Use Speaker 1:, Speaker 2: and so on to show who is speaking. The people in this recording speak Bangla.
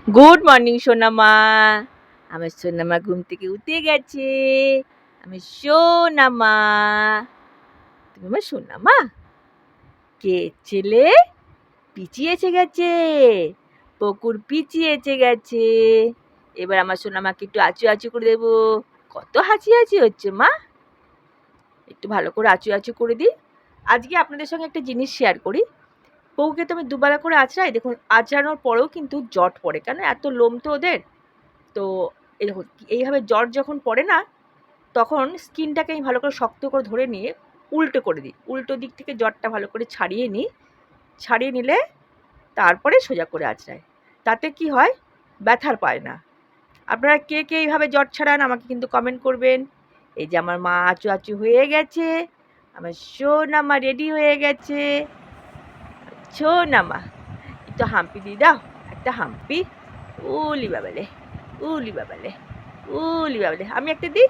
Speaker 1: গুড মর্নিং সোনামা। আমার সোনামা ঘুম থেকে উঠে গেছে। আমি সোনামা। তুমি আমার সোনামা? কে ছেলে? পিচিয়ে এসে গেছে, পুকুর পিচিয়ে এসে গেছে। এবার আমার সোনামাকে একটু আচু আচু করে দেবো। কত হাঁচি হাঁচি হচ্ছে মা, একটু ভালো করে আচু আচু করে দিই। আজকে আপনাদের সঙ্গে একটা জিনিস শেয়ার করি। বউকে তো আমি দুবেলা করে আঁচড়াই, দেখুন আঁচড়ানোর পরেও কিন্তু জট পড়ে, কেন? এত লোম তো ওদের। তো এই দেখুন, এইভাবে জট যখন পড়ে না, তখন স্কিনটাকে আমি ভালো করে শক্ত করে ধরে নিয়ে উল্টো করে দিই, উল্টো দিক থেকে জটটা ভালো করে ছাড়িয়ে নিই। ছাড়িয়ে নিলে তারপরে সোজা করে আঁচড়াই। তাতে কি হয়, ব্যথার পায় না। আপনারা কে কে এইভাবে জট ছাড়ান আমাকে কিন্তু কমেন্ট করবেন। এই যে আমার মা আঁচু আঁচু হয়ে গেছে, আমার সোনামা রেডি হয়ে গেছে। সোনামা, একটু হাম্পি দিয়ে দাও, একটা হাম্পি। উলি বাবালে, উলি বাবালে, উলি বাবালে, আমি একটা দিই।